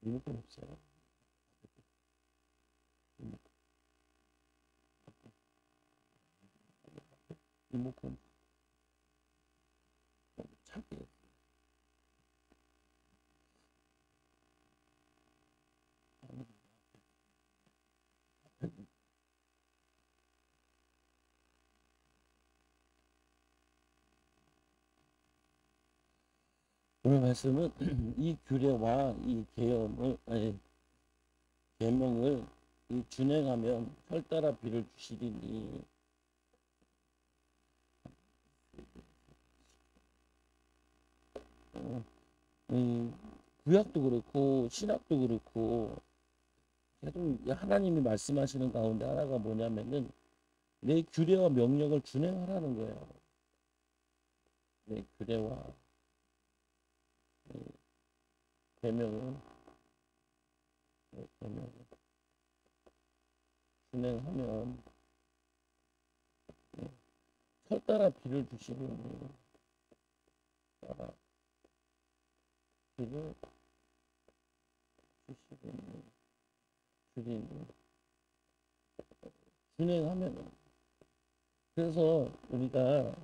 리모컨 없어요. 리모컨 찾기. 오늘 말씀은 이 규례와 이 계명을 계명을 준행하면 혈 따라 비를 주시리니. 어, 구약도 그렇고 신약도 그렇고 계속 하나님이 말씀하시는 가운데 하나가 뭐냐면은 내 규례와 명령을 준행하라는 거예요. 내 규례와 계명을 준행하면 혈 따라 비를 주시리니. 따라 비를 주시리니. 준행하면. 그래서 우리가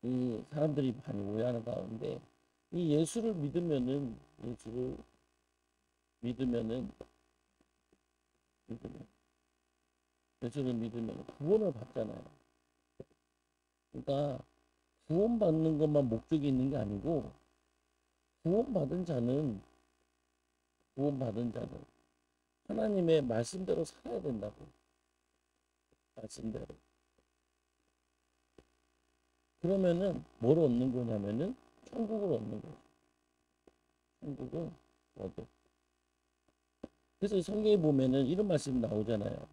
이 사람들이 많이 오해하는 가운데 이 예수를 믿으면은 예수를 믿으면 구원을 받잖아요. 그러니까 구원받는 것만 목적이 있는 게 아니고 구원받은 자는 하나님의 말씀대로 살아야 된다고. 말씀대로. 그러면은 뭘 얻는 거냐면은 천국을 얻는 거죠. 천국을 얻어. 그래서 성경에 보면은 이런 말씀이 나오잖아요.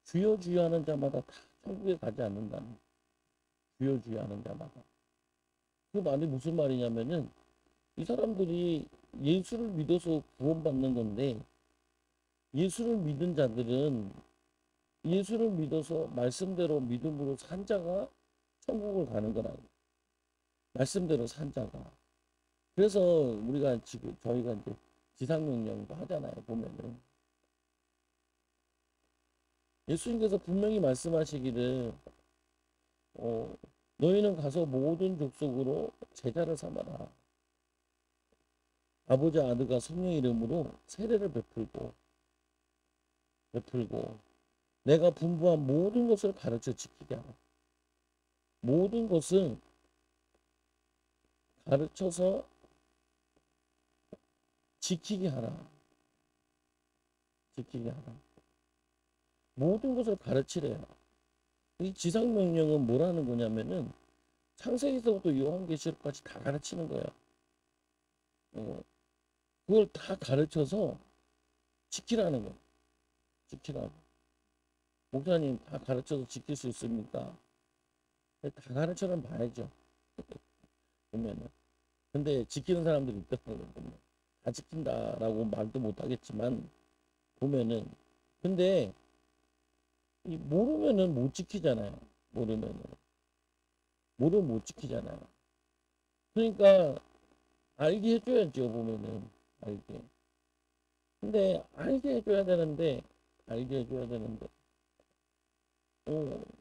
주여 주여 하는 자마다 다 천국에 가지 않는다는. 주여 주여 하는 자마다. 그 말이 무슨 말이냐면은 이 사람들이 예수를 믿어서 구원받는 건데 예수를 믿은 자들은 예수를 믿어서 말씀대로 믿음으로 산 자가 천국을 가는 거라고. 말씀대로 산 자가. 그래서 우리가 지금 저희가 이제 지상명령도 하잖아요. 보면은 예수님께서 분명히 말씀하시기를 너희는 가서 모든 족속으로 제자를 삼아라. 아버지 아들과 성령 이름으로 세례를 베풀고 내가 분부한 모든 것을 가르쳐 지키게 하라. 모든 것을 가르쳐서 지키게 하라. 모든 것을 가르치래요. 이 지상명령은 뭐라는 거냐면은 창세기서부터 요한계시록까지 다 가르치는 거예요. 그걸 다 가르쳐서 지키라는 거예요. 지키라고. 목사님 다 가르쳐서 지킬 수 있습니까? 다 가르쳐는 봐야죠. 보면은. 근데 지키는 사람들이 있다는 거예요. 다 지킨다라고 말도 못하겠지만 보면은. 근데 모르면은 못 지키잖아요. 모르면 못 지키잖아요. 그러니까 알게 해줘야죠. 보면은 알게. 근데 알게 해줘야 되는데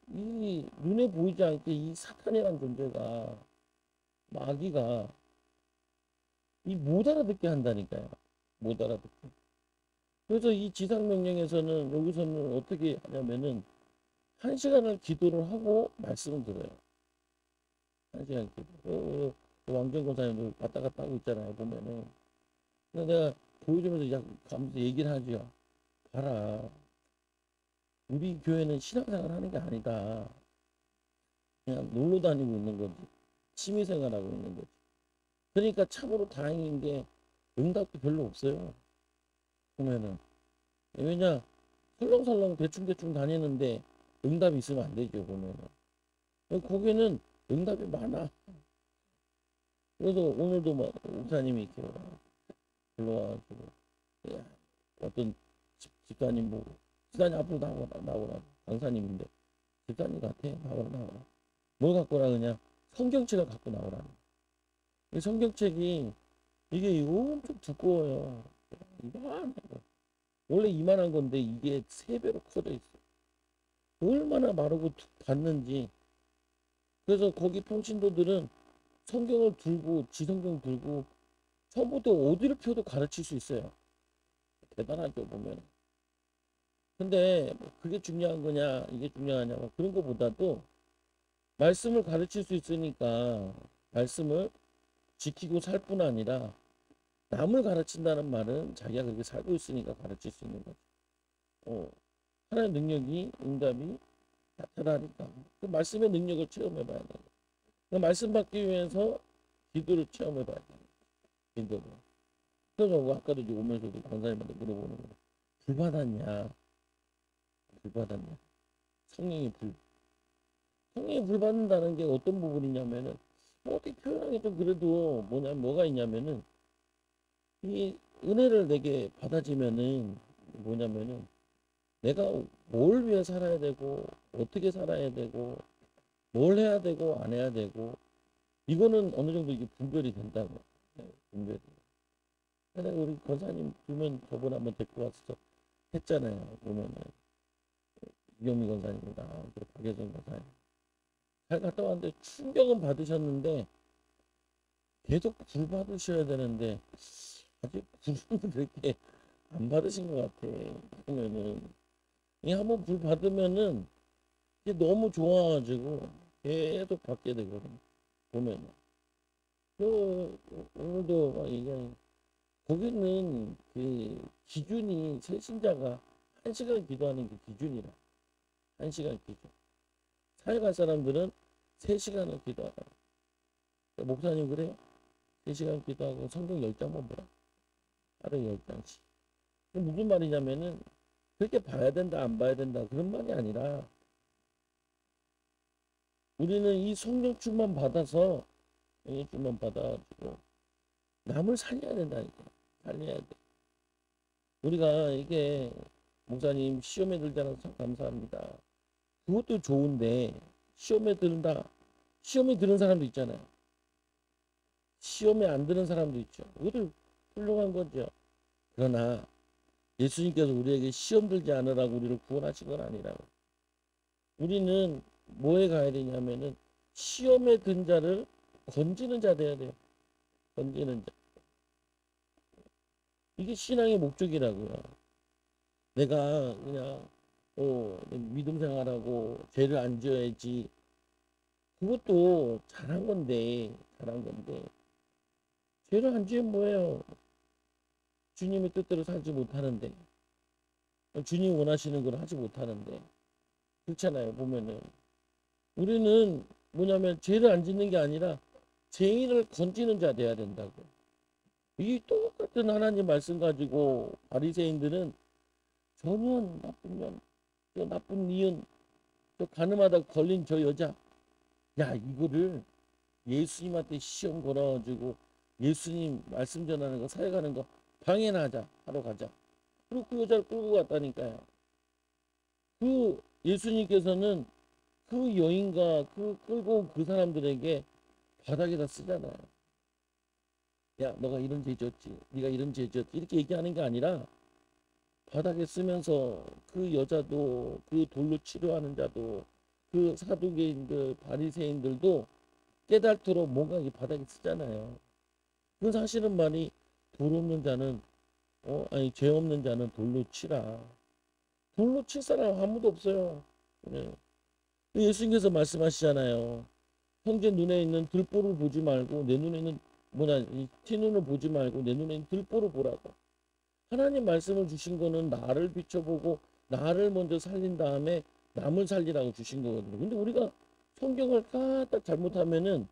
이 눈에 보이지 않게 이 사탄이라는 존재가 마귀가 이 못 알아듣게 한다니까요. 못 알아듣게. 그래서 이 지상명령에서는 여기서는 어떻게 하냐면은 1시간을 기도를 하고 말씀을 들어요. 1시간 기도. 왕정 권사님들 왔다 갔다 하고 있잖아요. 보면은. 그래서 내가 보여주면서 가면서 얘기를 하죠. 봐라. 우리 교회는 신앙생활 하는 게 아니다. 그냥 놀러 다니고 있는 거지. 취미생활하고 있는 거지. 그러니까 참으로 다행인 게 응답도 별로 없어요. 보면은. 왜냐, 설렁설렁 대충대충 다니는데 응답이 있으면 안 되죠. 보면은. 거기는 응답이 많아. 그래서 오늘도 막 목사님이 이렇게 불러와가지고 어떤 집사님 보고 집사님 앞으로 나오라 강사님인데 집사님 같아 나오라 뭘 갖고 오라 그냥 성경책을 갖고 나오라는. 이 성경책이 이게 엄청 두꺼워요. 이만한 거. 원래 이만한 건데 이게 3배로 커져 있어. 얼마나 마르고 봤는지. 그래서 거기 평신도들은 성경을 들고 지성경 들고 처음부터 어디를 펴도 가르칠 수 있어요. 대단하죠 보면. 근데 뭐 그게 중요한 거냐 이게 중요하냐 뭐 그런 거보다도 말씀을 가르칠 수 있으니까 말씀을 지키고 살 뿐 아니라 남을 가르친다는 말은 자기가 그렇게 살고 있으니까 가르칠 수 있는 거죠. 하나의 능력이 응답이 나타나니까 그 말씀의 능력을 체험해 봐야 돼요. 그 말씀 받기 위해서 기도를 체험해 봐야 돼요. 기도를. 그래서 아까도 이제 오면서도 강사님한테 물어보는 거예요. 불 받았냐? 불 받았냐? 성령이 불. 성령이 불 받는다는 게 어떤 부분이냐면은 뭐 어떻게 표현하기 좀 그래도 뭐가 있냐면은 이 은혜를 내게 받아지면은 뭐냐면은 내가 뭘 위해 살아야 되고 어떻게 살아야 되고 뭘 해야 되고 안 해야 되고 이거는 어느 정도 이게 분별이 된다고. 네, 분별이. 근데 우리 권사님 보면 저번에 한번 데리고 와서 했잖아요. 보면은 이경미 권사님이다. 박예정 권사님. 잘 갔다 왔는데 충격은 받으셨는데 계속 불 받으셔야 되는데 아직 불은 그렇게 안 받으신 것 같아. 보면은 이 한번 불 받으면은 이게 너무 좋아가지고 계속 받게 되거든. 보면은 그 오늘도 막 이게 거기는 그 기준이 새신자가 1시간 기도하는 게 기준이라. 1시간 기준. 사회 갈 사람들은 3시간을 기도하라. 목사님 그래요? 3시간 기도하고 성경 10장만 보라. 하루에 10장씩. 무슨 말이냐면은 그렇게 봐야 된다 안 봐야 된다 그런 말이 아니라 우리는 이 성령 충만 받아서 성령 충만 받아가지고 남을 살려야 된다니까. 살려야 돼. 우리가 이게 목사님 시험에 들잖아 참 감사합니다. 그것도 좋은데 시험에 든다. 시험에 드는 사람도 있잖아요. 시험에 안 드는 사람도 있죠. 그것도 훌륭한 거죠. 그러나 예수님께서 우리에게 시험 들지 않으라고 우리를 구원하신 건 아니라고. 우리는 뭐에 가야 되냐면은 시험에 든 자를 건지는 자 돼야 돼요. 건지는 자. 이게 신앙의 목적이라고요. 내가 그냥 믿음 생활하고 죄를 안 지어야지. 그것도 잘한 건데 죄를 안 지으면 뭐예요? 주님의 뜻대로 살지 못하는데 주님 원하시는 걸 하지 못하는데 그렇잖아요. 보면은 우리는 뭐냐면 죄를 안 짓는 게 아니라 죄인을 건지는 자 돼야 된다고. 이 똑같은 하나님 말씀 가지고 바리새인들은 전혀 나쁜 년, 저 나쁜 니은, 저 가늠하다 걸린 저 여자, 야 이거를 예수님한테 시험 걸어가지고 예수님 말씀 전하는 거 사역하는 거 방해나 하자 하러 가자. 그리고 그 여자를 끌고 갔다니까요. 그 예수님께서는 그 여인과 그 끌고 온 그 사람들에게 바닥에다 쓰잖아요. 야 너가 이런 죄 지었지, 네가 이런 죄 지었지 이렇게 얘기하는 게 아니라 바닥에 쓰면서 그 여자도 그 돌로 치료하는 자도 그 사두개인들 바리새인들도 깨달도록 뭔가 이 바닥에 쓰잖아요. 그 사실은 말이 돌 없는 자는 아니 죄 없는 자는 돌로 치라. 돌로 칠 사람 아무도 없어요. 네. 예수님께서 말씀하시잖아요. 형제 눈에 있는 들보를 보지 말고 내 눈에 있는 이 티눈을 보지 말고 내 눈에 있는 들보를 보라고. 하나님 말씀을 주신 거는 나를 비춰보고 나를 먼저 살린 다음에 남을 살리라고 주신 거거든요. 근데 우리가 성경을 까딱 잘못하면은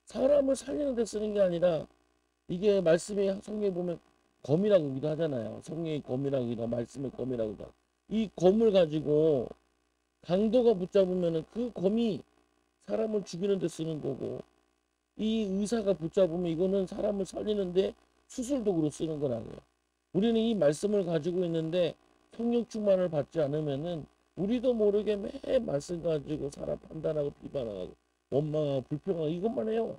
사람을 살리는 데 쓰는 게 아니라 이게 말씀이 성경에 보면 검이라고 하기도 하잖아요. 성령의 검이라고 하기도 하고 말씀의 검이라고 하기도 하고. 이 검을 가지고 강도가 붙잡으면 그 검이 사람을 죽이는 데 쓰는 거고 이 의사가 붙잡으면 이거는 사람을 살리는데 수술도구로 쓰는 거라고요. 우리는 이 말씀을 가지고 있는데 성령 충만을 받지 않으면은 우리도 모르게 매 말씀 가지고 사람 판단하고 비판하고 원망하고 불평하고 이것만 해요.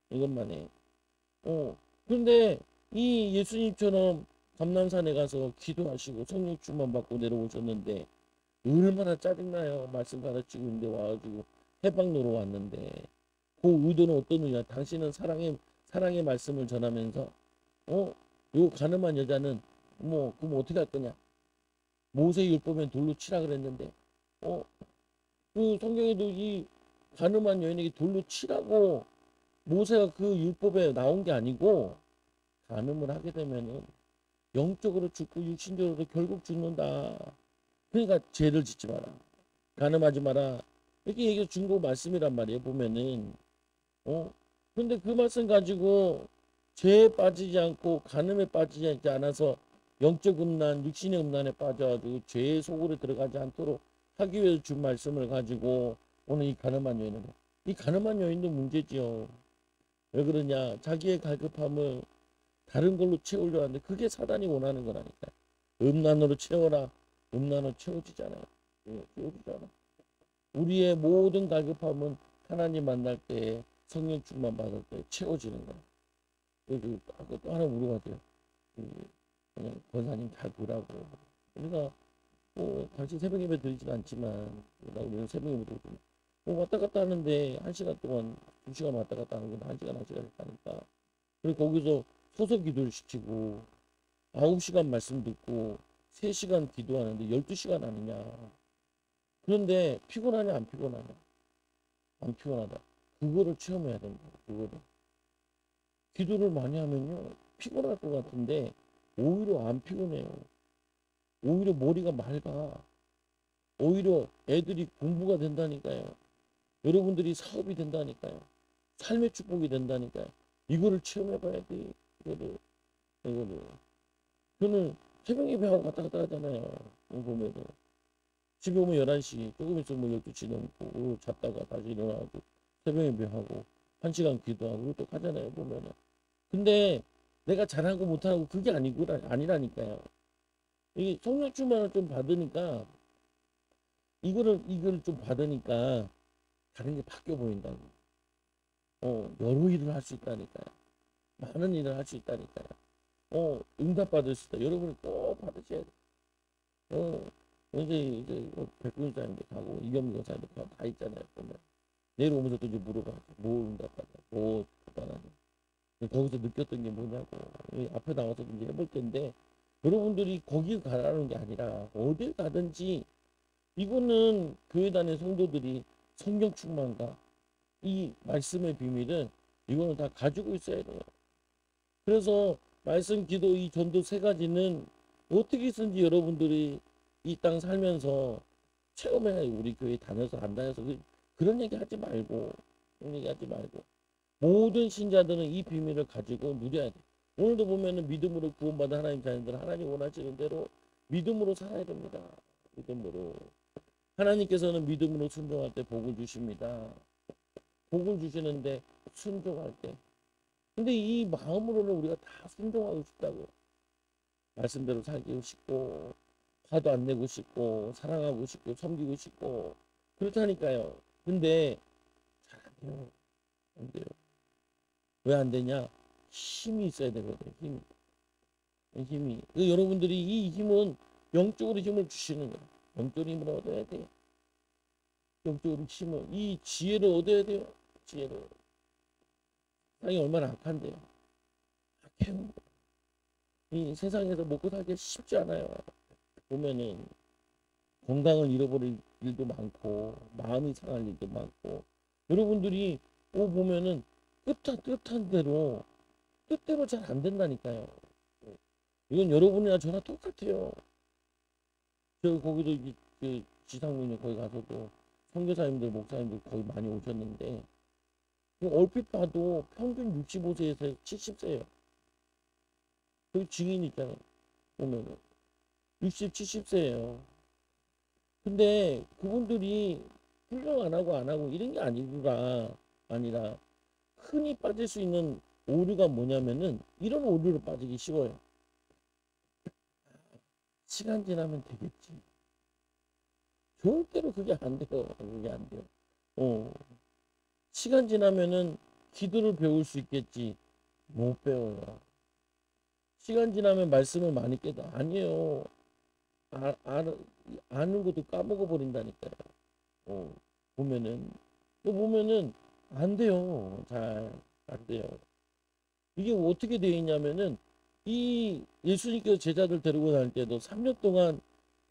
이것만 해. 그런데 이 예수님처럼 감람산에 가서 기도하시고 성령 충만 받고 내려오셨는데 얼마나 짜증나요. 말씀 가르치고 있는데 와가지고 해방로로 왔는데 그 의도는 어떤 의도냐. 당신은 사랑의 말씀을 전하면서 요 가늠한 여자는 그럼 어떻게 할 거냐. 모세율법엔 돌로 치라 그랬는데 그 성경에도 이 가늠한 여인에게 돌로 치라고 모세가 그 율법에 나온 게 아니고 가늠을 하게 되면은 영적으로 죽고 육신적으로 결국 죽는다. 그러니까 죄를 짓지 마라. 가늠하지 마라. 이렇게 얘기해 준 거 말씀이란 말이에요. 보면은 근데 그 말씀 가지고 죄에 빠지지 않고 가늠에 빠지지 않아서 영적 음란, 육신의 음란에 빠져가지고 죄의 속으로 들어가지 않도록 하기 위해서 준 말씀을 가지고 오늘 이 가늠한 여인을 이 가늠한 여인도 문제지요. 왜 그러냐? 자기의 갈급함을 다른 걸로 채우려 하는데 그게 사단이 원하는 거라니까. 음란으로 채워라. 음란으로 채워지잖아요. 채워지잖아. 우리의 모든 갈급함은 하나님 만날 때 성령 충만 받을 때 채워지는 거야. 또 하나 물어봐도요. 그냥 권사님 잘 보라고. 우리가 당신 새벽 예배 드리진 않지만 우리는 새벽 예배 드리고 왔다 갔다 하는데 1시간 동안 2시간 왔다 갔다 하는 건 1시간 했다니까. 그리고 거기서 소서 기도를 시키고 9시간 말씀 듣고 3시간 기도하는데 12시간 아니냐. 그런데 피곤하냐 안 피곤하냐. 안 피곤하다. 그거를 체험해야 된다. 그거를. 기도를 많이 하면요. 피곤할 것 같은데 오히려 안 피곤해요. 오히려 머리가 맑아. 오히려 애들이 공부가 된다니까요. 여러분들이 사업이 된다니까요. 삶의 축복이 된다니까요. 이거를 체험해봐야 돼. 이거를. 저는 새벽 예배하고 왔다 갔다 하잖아요. 보면은. 집에 오면 11시, 조금 있으면 12시 넘고, 잤다가 다시 일어나고, 새벽 예배하고, 1시간 기도하고, 또 가잖아요, 보면은. 근데 내가 잘하고 못하고 그게 아니라니까요. 이게 성령 충만을 좀 받으니까, 이걸 좀 받으니까, 다른 게 바뀌어 보인다고. 여러 일을 할 수 있다니까요. 많은 일을 할 수 있다니까요. 응답 받을 수 있다. 여러분이 꼭 받으셔야 돼요. 이제 백군사님도 가고 이경민 사님도 가고 다 있잖아요. 보면 내려오면서 또 이제 물어봐. 뭐 응답받아? 뭐 받아냐? 거기서 느꼈던 게 뭐냐고. 앞에 나와서 이제 해볼 텐데 여러분들이 거기 가라는 게 아니라 어딜 가든지 이거는 교회 다니는 성도들이 성령 충만과 이 말씀의 비밀은 이거는 다 가지고 있어야 돼요. 그래서 말씀, 기도, 이 전도 3가지는 어떻게든지 여러분들이 이 땅 살면서 체험해야 우리 교회 다녀서 안 다녀서 그런 얘기 하지 말고 모든 신자들은 이 비밀을 가지고 누려야 돼. 오늘도 보면은 믿음으로 구원받은 하나님 자녀들 하나님 원하시는 대로 믿음으로 살아야 됩니다. 믿음으로. 하나님께서는 믿음으로 순종할 때 복을 주십니다. 복을 주시는데 순종할 때. 근데 이 마음으로는 우리가 다 순종하고 싶다고. 말씀대로 살기고 싶고 화도 안 내고 싶고 사랑하고 싶고 섬기고 싶고 그렇다니까요. 근데 잘 안 돼요. 안 돼요. 왜 안 되냐? 힘이 있어야 되거든요. 힘이. 여러분들이 이 힘은 영적으로 힘을 주시는 거예요. 영적으로 힘을 얻어야 돼요. 영적으로 힘을 이 지혜를 얻어야 돼요. 지혜를. 세상이 얼마나 악한데요. 악해요. 이 세상에서 먹고 살기 쉽지 않아요. 보면은 건강을 잃어버릴 일도 많고 마음이 상할 일도 많고 여러분들이 보면은 뜻한 대로 뜻대로 잘 안 된다니까요. 이건 여러분이나 저나 똑같아요. 저 거기도 그 지상문에 거기 가서도 선교사님들 목사님들 거의 많이 오셨는데 얼핏 봐도 평균 65세에서 70세예요. 그 증인 있잖아요. 보면은 60, 70세예요. 근데 그분들이 훌륭 안 하고 이런 게 아니라 흔히 빠질 수 있는 오류가 뭐냐면은 이런 오류로 빠지기 쉬워요. 시간 지나면 되겠지. 절대로 그게 안 돼요. 그게 안 돼요. 시간 지나면은 기도를 배울 수 있겠지. 못 배워요. 시간 지나면 말씀을 많이 깨도 아니에요. 아는 것도 까먹어 버린다니까요. 어, 보면은 또 보면은 안 돼요. 잘 안 돼요. 이게 어떻게 되어 있냐면은 이 예수님께서 제자들 데리고 다닐 때도 3년 동안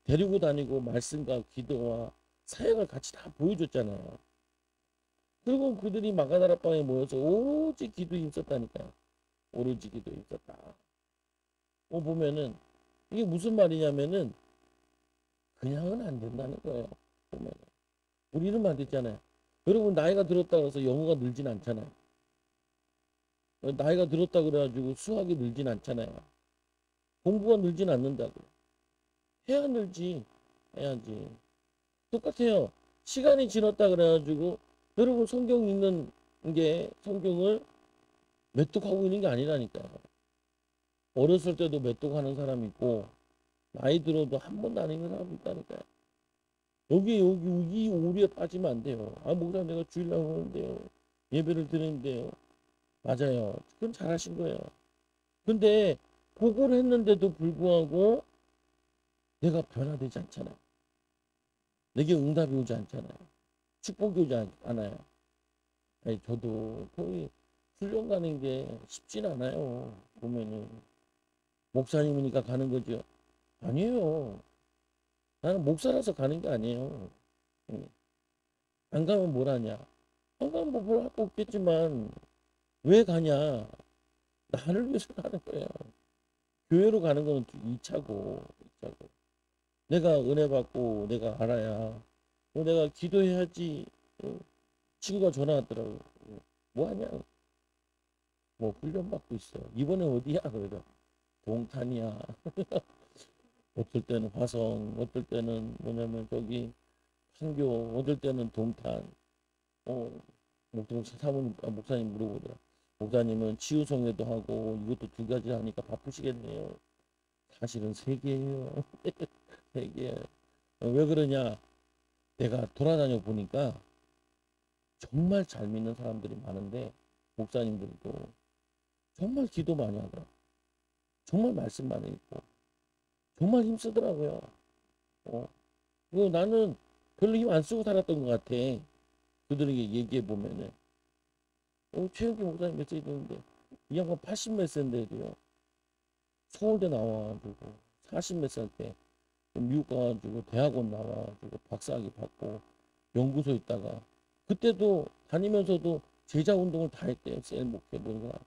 데리고 다니고 말씀과 기도와 사역을 같이 다 보여줬잖아요. 그리고 그들이 마가다락방에 모여서 오직 기도에 힘썼다니까요. 오로지 기도에 힘썼다. 보면은 이게 무슨 말이냐면은 그냥은 안 된다는 거예요. 보면 우리는 말했잖아요. 여러분 나이가 들었다고 해서 영어가 늘진 않잖아요. 나이가 들었다 그래가지고 수학이 늘진 않잖아요. 공부가 늘진 않는다고. 해야 늘지. 해야지. 똑같아요. 시간이 지났다 그래가지고 여러분 성경 읽는 게 성경을 메뚜하고 있는 게 아니라니까요. 어렸을 때도 메뚜하는 사람이 있고 나이 들어도 한 번도 안 읽는 사람이 있다니까요. 여기 이 오류에 빠지면 안 돼요. 아 목사 내가 주일날 오는데요. 예배를 드리는데요. 맞아요. 그건 잘하신 거예요. 근데 그걸 했는데도 불구하고 내가 변화되지 않잖아요. 내게 응답이 오지 않잖아요. 축복이 오지 않아요. 아니, 저도 거의 훈련 가는 게 쉽진 않아요. 보면은 목사님이니까 가는 거죠. 아니에요. 나는 목사라서 가는 게 아니에요. 응. 안 가면 뭘 하냐? 안 가면 뭐할거 없겠지만 왜 가냐? 나를 위해서 가는 거예요. 교회로 가는 거는 2차고, 2차고. 내가 은혜 받고 내가 알아야 내가 기도해야지. 친구가 전화 왔더라고. 뭐 하냐? 뭐 훈련 받고 있어. 이번에 어디야? 그래서 동탄이야. 어떨 때는 화성, 어떨 때는 뭐냐면 저기 판교, 어떨 때는 동탄. 어, 목사님 물어보더라. 목사님은 치유성회도 하고 이것도 두 가지 하니까 바쁘시겠네요. 사실은 세 개예요. 세 개. 왜 그러냐? 내가 돌아다녀 보니까 정말 잘 믿는 사람들이 많은데 목사님들도 정말 기도 많이 하더라. 정말 말씀 많이 읽고 정말 힘쓰더라고요. 어. 나는 별로 힘 안 쓰고 살았던 것 같아. 그들에게 얘기해 보면은 최영기 목사님 메시지 듣는데 이 양반 80 몇 세인데도요. 서울대 나와가지고 40 몇 살 때 미국 가가지고 대학원 나와가지고 박사학위 받고 연구소 있다가 그때도 다니면서도 제자 운동을 다 했대요. 셀 목회 뭔가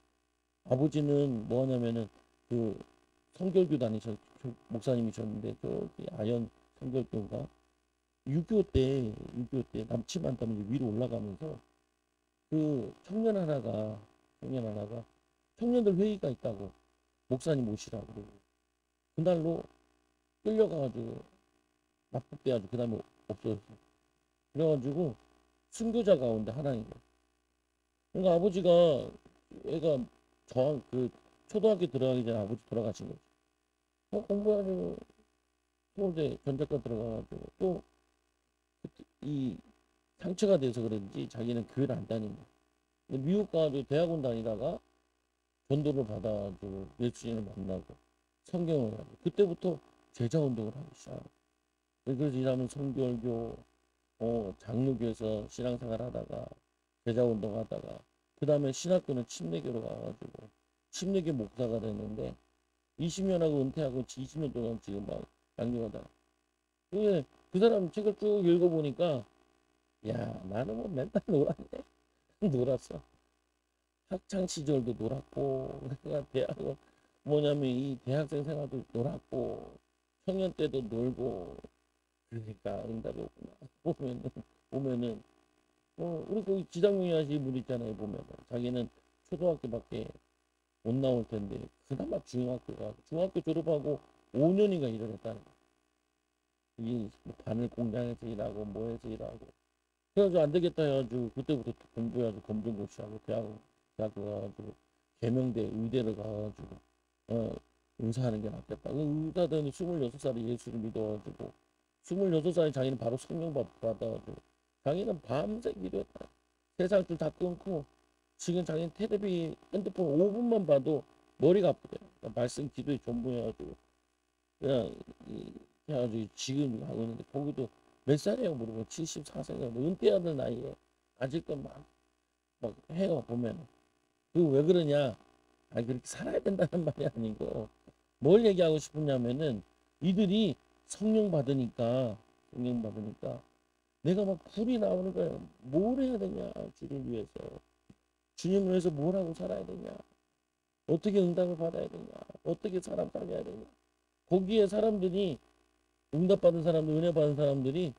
아버지는 뭐 하냐면은 그 성결교 목사님이셨는데 저기 아연 성결교가 6.25때 남침한다면 위로 올라가면서 그 청년 하나가 청년들 회의가 있다고 목사님 모시라고 그러고 그날로 끌려가가지고 납북돼가지고 그 다음에 없어졌어. 그래가지고 순교자 가운데 하나인 거야. 그러니까 아버지가 애가 그 초등학교 들어가기 전에 아버지 돌아가신 거지. 공부하려고 서울대 전작과 들어가가지고 또 이 상처가 돼서 그런지 자기는 교회를 안 다닌다. 미국 가가지고 대학원 다니다가 전도를 받아가지고 예수님을 만나고 성경을 하고 그때부터 제자 운동을 하기 시작하고 그래서 일하면 성결교 장로교에서 신앙생활 하다가 제자 운동 하다가 그 다음에 신학교는 침례교로 가가지고 침례교 목사가 됐는데 20년 하고 은퇴하고 20년 동안 지금 막 양육하다. 그 사람 책을 쭉 읽어보니까 야 나는 뭐 맨날 놀았네. 놀았어. 학창 시절도 놀았고 내가 대학은 뭐냐면 이 대학생 생활도 놀았고 청년 때도 놀고 그러니까 응답이 없구나. 보면은 우리 거기 지상명이 하시는 분 있잖아요. 보면은 자기는 초등학교밖에 못 나올 텐데 그나마 중학교 졸업하고 5년인가 일을 했다는 거야. 이 바늘 공장에서 일하고 뭐해서 일하고 그래가지고 안 되겠다 해가지고 그때부터 공부해가지고 검정고시하고 대학교 가가지고 계명대 의대를 가가지고 의사하는 게 낫겠다. 의사 되니 26살에 예수를 믿어가지고 26살에 자기는 바로 성령 받아가지고 자기는 밤새 기도했다. 세상 줄 다 끊고 지금 자기는 테레비 핸드폰 5분만 봐도 머리가 아프대요. 말씀 기도의 전부해가지고 그냥 해가지고 지금 하고 있는데 거기도 몇 살이라고 물어보고 74세가 은퇴해야 될 나이에 아직도 막 해요 보면. 그리고 왜 그러냐? 아니 그렇게 살아야 된다는 말이 아니고 뭘 얘기하고 싶으냐면은 이들이 성령 받으니까 내가 막 불이 나오는 거야. 뭘 해야 되냐? 주를 위해서. 주님을 위해서 뭘 하고 살아야 되냐? 어떻게 응답을 받아야 되냐? 어떻게 사람 살려야 되냐? 거기에 사람들이 응답받은 사람들, 은혜 받은 사람들이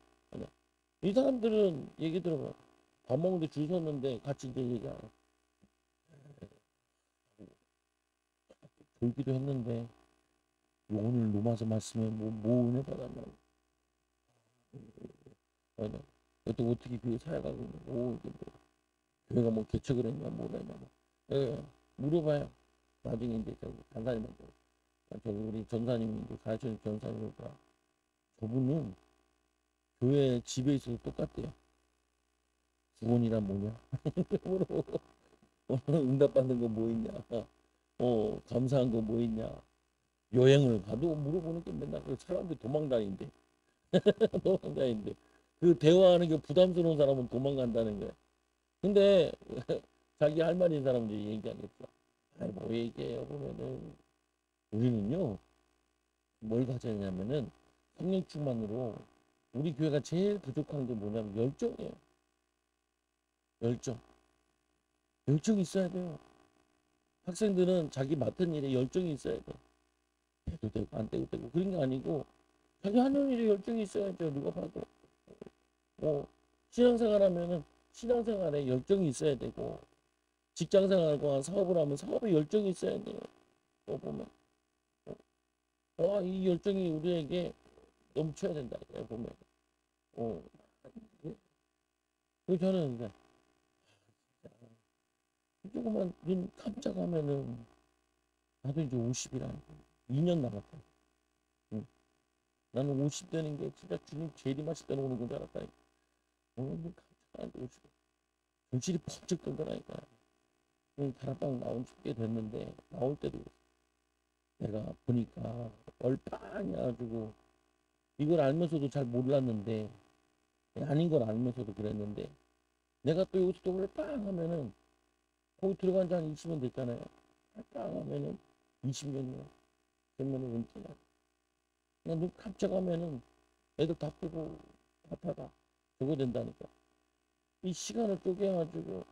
이 사람들은 얘기 들어봐. 밥 먹는데 줄 섰는데 같이 이제 얘기하고 졸기도 했는데 오늘 로마서 말씀에 뭐 은혜 받았냐고. 또 어떻게 교회 사역하고 있냐. 이게 뭐 교회가 뭐 개척을 했냐 뭐랬냐. 예, 물어봐요. 나중에 이제 저기 전사님한테 저기 우리 전사님이 이제 가르쳐준 전사님이니까 저분은 교회 집에 있어도 똑같대요. 구원이란 뭐냐? 물어보고 오늘 응답받는 거 뭐 있냐? 감사한 거 뭐 있냐? 여행을 가도 물어보는 게 맨날 그 사람들이 도망다니는데 도망다니는데 그 대화하는 게 부담스러운 사람은 도망간다는 거야. 근데 자기 할 말인 사람들이 얘기하겠죠. 아니 뭐 얘기해요 보면은 우리는요 뭘 가져야 하냐면은 성령 충만으로 우리 교회가 제일 부족한 게 뭐냐면 열정이에요. 열정. 열정이 있어야 돼요. 학생들은 자기 맡은 일에 열정이 있어야 돼. 해도 되고 안 돼도 되고 그런 게 아니고 자기 하는 일에 열정이 있어야죠. 누가 봐도. 신앙생활 하면은 신앙생활에 열정이 있어야 되고 직장생활과 사업을 하면 사업에 열정이 있어야 돼요. 보면 이 열정이 우리에게 넘쳐야 된다. 보면 어, 그 저는 이제 조금만 눈 깜짝하면은 나도 이제 50이라니까 2년 남았다. 응. 나는 50 되는 게 진짜 주님 재림하실 때는 오는 건 줄 알았다니까. 눈 깜짝하는데 50. 정신이 번쩍 들더라니까. 다락방 나온 지 꽤 됐는데 나올 때도 내가 보니까 얼빵이 해가지고 이걸 알면서도 잘 몰랐는데 아닌 걸 알면서도 그랬는데 내가 또 여기서 또 얼빵 하면은 거기 들어간 지 한 20년 됐잖아요. 얼빵 하면은 20년이야. 그러면은 은퇴야. 그냥 눈 깜짝하면은 애들 다 보고 아파다. 저거 된다니까. 이 시간을 쪼개가지고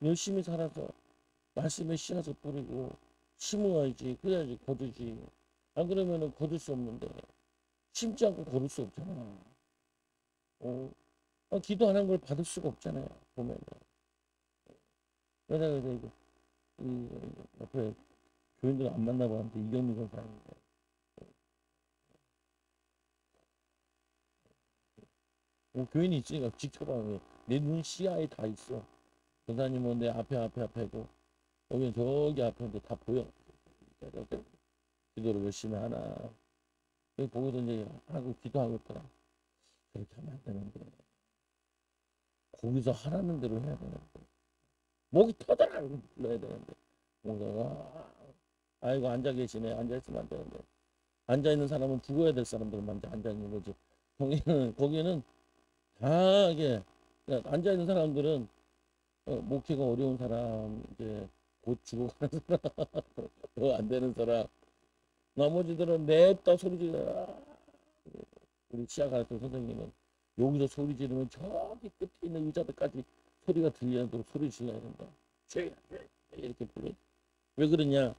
열심히 살아서 말씀에 씨앗을 뿌리고 심어야지. 그래야지 거두지. 안 그러면은 거둘 수 없는데 심지 않고 거둘 수 없잖아. 기도 안 한 걸 받을 수가 없잖아요. 보면은. 그래서 이거 이 옆에 교인들 안 만나봤는데 이경미 권사인데 교인이 있으니까 직접 하면 내 눈 시야에 다 있어. 권사님은 내 앞에고 여기는 저기 앞에 다 보여. 기도를 열심히 하나. 여기 보고도 이제 하고 기도하고 있더라. 그렇게 하면 안 되는데 거기서 하라는 대로 해야 되는데 목이 터져라 불러야 되는데 뭔가 아이고 앉아 계시네. 앉아 있으면 안 되는데 앉아 있는 사람은 죽어야 될 사람들만 앉아 있는 거지. 거기는 다 이게 앉아 있는 사람들은 목회가 어려운 사람 이제 곧 죽어가는 사람 안 되는 사람 나머지들은 냅다 소리 지르라. 우리 치아 가르쳐 선생님은 여기서 소리 지르면 저기 끝에 있는 의자들까지 소리가 들리도록 소리 질러야 된다. 죄야 이렇게 불러. 왜 그러냐?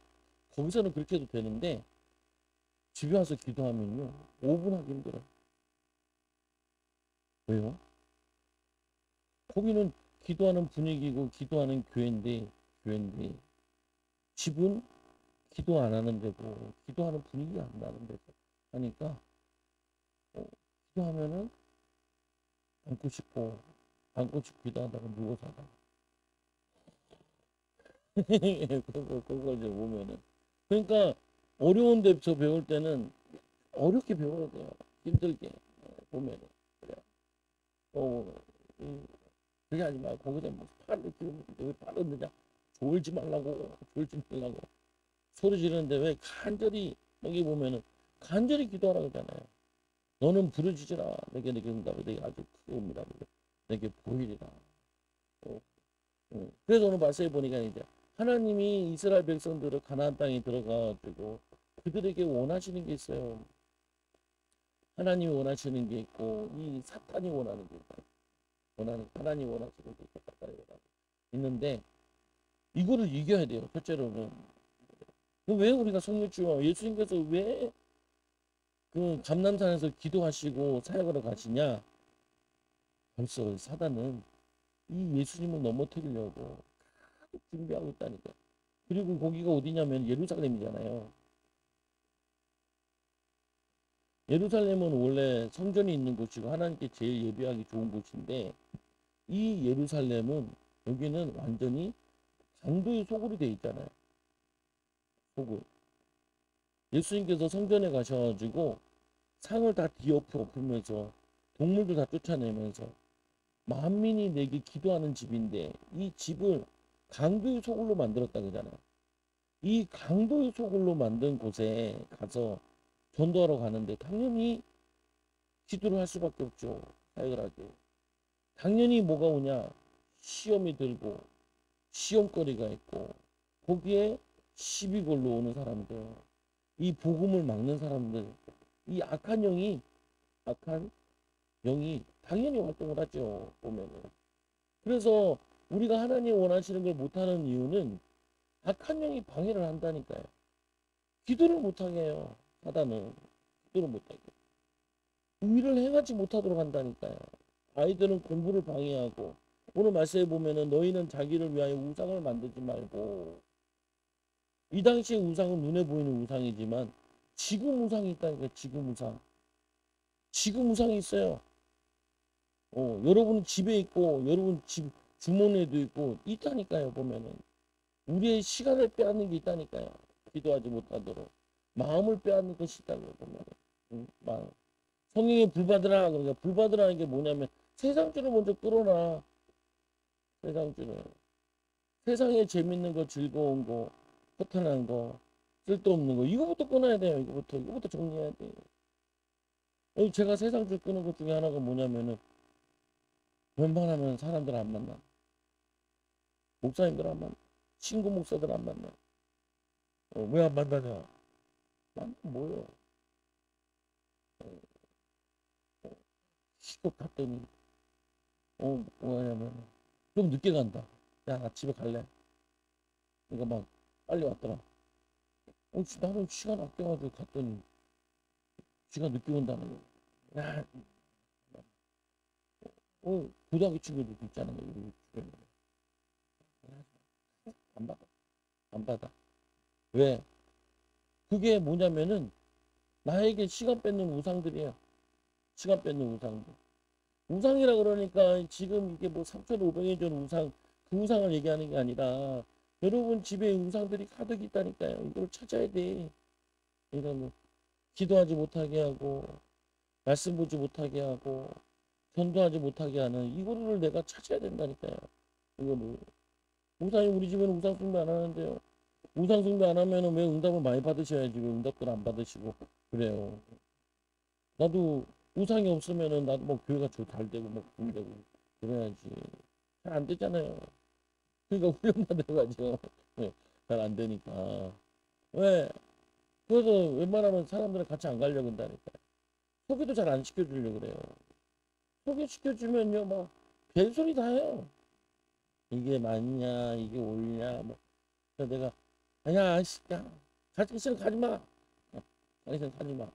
거기서는 그렇게 해도 되는데 집에 와서 기도하면요 5분 하기 힘들어. 왜요? 거기는 기도하는 분위기고 기도하는 교회인데 집은 기도 안 하는 데고 기도하는 분위기가 안 나는 데고 하니까 기도하면은 앉고 싶고 기도하다가 누워서 하다가 그걸 이제 보면은 그러니까 어려운 데서 배울 때는 어렵게 배워야 돼요. 힘들게 보면은 그래. 그게 아니라 거기서 뭐 팔을 기르는데 왜 팔을 드냐? 졸지 말라고. 소리 지르는데 왜 간절히 여기 보면은 간절히 기도하라 그러잖아요. 너는 부르짖으라 내게 응답을 내게 아주 크옵니다. 내게 보이리라. 어, 그래서 오늘 말씀해 보니까 이제 하나님이 이스라엘 백성들을 가나안 땅에 들어가가지고 그들에게 원하시는 게 있어요. 하나님이 원하시는 게 있고 이 사탄이 원하는 게 있고 하나님 원하시는 게 있고 사탄이 원하는 게 있는데 이거를 이겨야 돼요. 첫째로는 왜 우리가 성령주와 예수님께서 왜 그 감람산에서 기도하시고 사역하러 가시냐? 벌써 사단은 이 예수님을 넘어뜨리려고 준비하고 있다니까. 그리고 거기가 어디냐면 예루살렘이잖아요. 예루살렘은 원래 성전이 있는 곳이고 하나님께 제일 예배하기 좋은 곳인데 이 예루살렘은 여기는 완전히 강도의 소굴이 되어 있잖아요. 소굴. 예수님께서 성전에 가셔가지고 상을 다 뒤엎으면서 동물들 다 쫓아내면서 만민이 내게 기도하는 집인데 이 집을 강도의 소굴로 만들었다 그러잖아요. 이 강도의 소굴로 만든 곳에 가서 전도하러 가는데 당연히 기도를 할 수밖에 없죠. 사역을 하게. 당연히 뭐가 오냐? 시험이 들고 시험거리가 있고 거기에 시비 걸러 오는 사람들, 이 복음을 막는 사람들, 이 악한 영이 당연히 활동을 하죠. 보면은. 그래서 우리가 하나님 원하시는 걸 못하는 이유는 악한 영이 방해를 한다니까요. 기도를 못하게 해요. 사단은 기도를 못하게. 의를 행하지 못하도록 한다니까요. 아이들은 공부를 방해하고 오늘 말씀에 보면은 너희는 자기를 위하여 우상을 만들지 말고 이 당시의 우상은 눈에 보이는 우상이지만 지금 우상이 있다니까. 지금 우상. 지금 우상이 있어요. 여러분 집에 있고 여러분 집 주머니에도 있고 있다니까요. 보면은 우리의 시간을 빼앗는 게 있다니까요. 기도하지 못하도록 마음을 빼앗는 것이 있다고 보면은 마음. 성령에 불받으라. 그러니까 불받으라는 게 뭐냐면 세상주를 먼저 끌어놔. 세상주를. 세상에 재밌는 거, 즐거운 거, 허탄한 거, 쓸데없는 거 이거부터 끊어야 돼요. 이거부터 정리해야 돼요. 제가 세상주 끄는 것 중에 하나가 뭐냐면은 웬만하면 사람들 안 만나. 목사님들 안 만나. 친구 목사들 안 만나. 왜 안 만나냐? 만나면 뭐예요? 시급 갔더니 뭐냐면 좀 늦게 간다. 야, 나 집에 갈래. 그러니까 막 빨리 왔더라. 나는 시간 아껴가지고 갔더니 지가 늦게 온다는 거. 야, 고등학교 친구들도 있잖아요. 우리 주변에. 안 받아. 안 받아. 왜? 그게 뭐냐면은 나에게 시간 뺏는 우상들이야. 시간 뺏는 우상들. 우상이라 그러니까 지금 이게 뭐 3,500년 전 우상, 그 우상을 얘기하는 게 아니라 여러분 집에 우상들이 가득 있다니까요. 이걸 찾아야 돼. 이거는 기도하지 못하게 하고 말씀 보지 못하게 하고 전도하지 못하게 하는 이거를 내가 찾아야 된다니까요. 이거를. 우상이 우리 집에는 우상 숭배 안 하는데요. 우상 숭배 안 하면은 왜 응답을 많이 받으셔야지 왜 응답들 안 받으시고 그래요. 나도 우상이 없으면은 나도 뭐 교회가 잘 되고 뭐 되고 그래야지. 잘 안 되잖아요. 그러니까 훈련 받아가지고 잘 안 되니까. 왜? 그래서 웬만하면 사람들은 같이 안 가려고 한다니까. 소개도 잘 안 시켜주려고 그래요. 소개시켜주면요 막 별소리 다 해요. 이게 맞냐 이게 옳냐 뭐. 그래서 내가 아니야 야 가기 싫으면 가지 마. 가기 싫으면 가지 마.